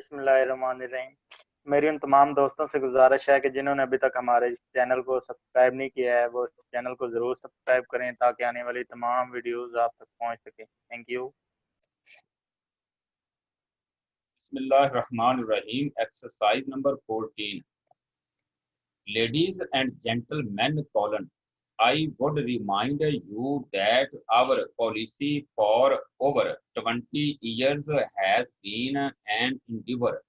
बिस्मिल्लाहिर्रहमानिर्रहीम। मेरी उन तमाम दोस्तों से गुजारिश है कि जिन्होंने अभी तक हमारे चैनल को सब्सक्राइब नहीं किया है वो चैनल को ज़रूर सब्सक्राइब करें ताकि आने वाली तमाम वीडियोस आप तक पहुंच सके। Thank you. Bismillahirrahmanirrahim. Exercise number 14. Ladies and gentlemen, I would remind you that our policy for over 20 years has been an endeavor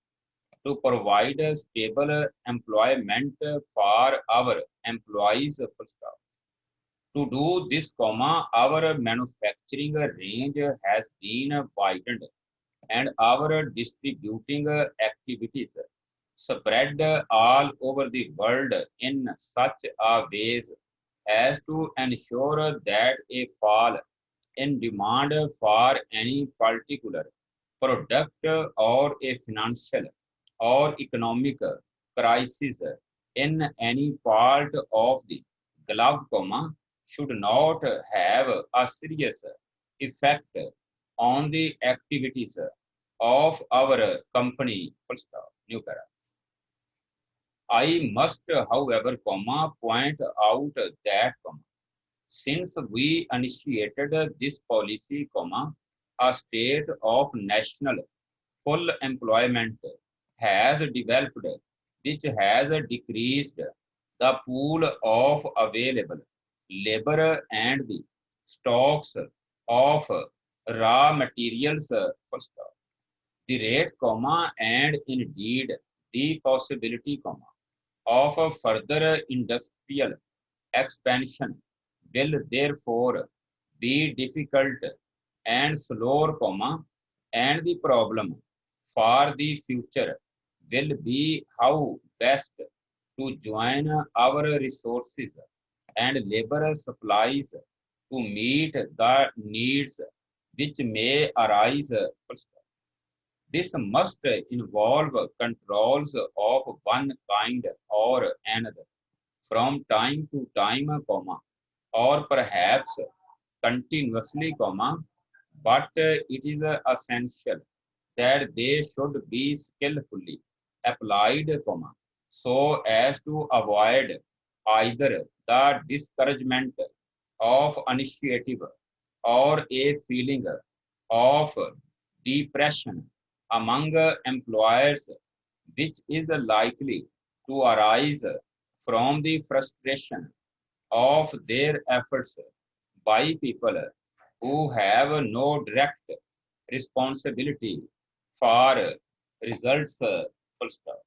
to provide stable employment for our employees. To do this, our manufacturing range has been widened and our distributing activities spread all over the world in such a ways as to ensure that a fall in demand for any particular product or a financial or economic crisis in any part of the globe, should not have a serious effect on the activities of our company. Full stop. New para. I must, however, point out that, since we initiated this policy, a state of national full employment has developed, which has decreased the pool of available labor and the stocks of raw materials. First, the rate, and indeed the possibility, of a further industrial expansion will therefore be difficult and slower, and the problem for the future will be how best to join our resources and labor supplies to meet the needs which may arise. This must involve controls of one kind or another from time to time, or perhaps continuously, but it is essential that they should be skillfully applied, so as to avoid either the discouragement of initiative or a feeling of depression among employers, which is likely to arise from the frustration of their efforts by people who have no direct responsibility for results. Full stop.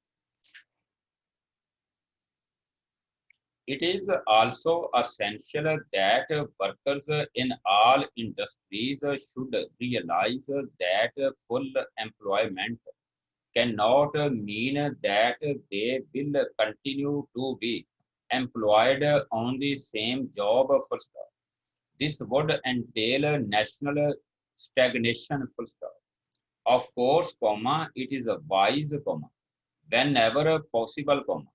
It is also essential that workers in all industries should realize that full employment cannot mean that they will continue to be employed on the same job. Full stop. This would entail national stagnation. Full stop. Of course, it is wise, whenever possible,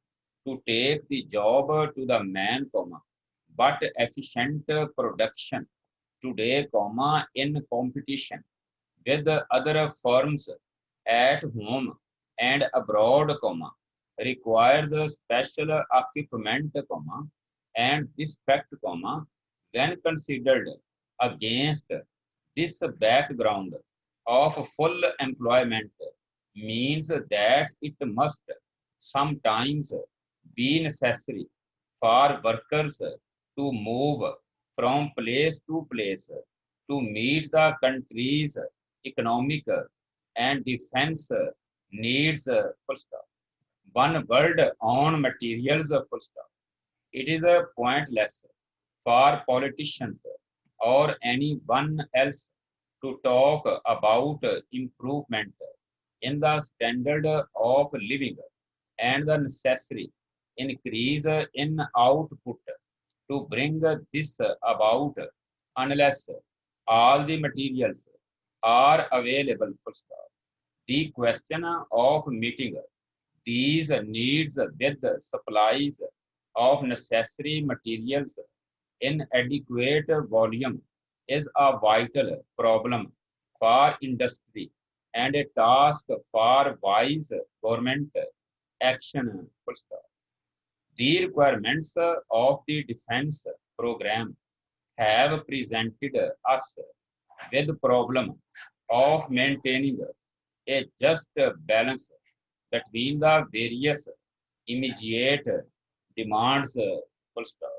to take the job to the man, but efficient production today, in competition with other firms at home and abroad, requires a special equipment, and this fact, when considered against this background of full employment, means that it must sometimes be necessary for workers to move from place to place to meet the country's economic and defense needs. Full stop. One word on materials. Full stop. It is a pointless for politicians or anyone else to talk about improvement in the standard of living and the necessary increase in output to bring this about unless all the materials are available. Full stop. The question of meeting these needs with supplies of necessary materials in adequate volume is a vital problem for industry and a task for wise government action. Full stop. The requirements of the defense program have presented us with the problem of maintaining a just balance between the various immediate demands. Full stop.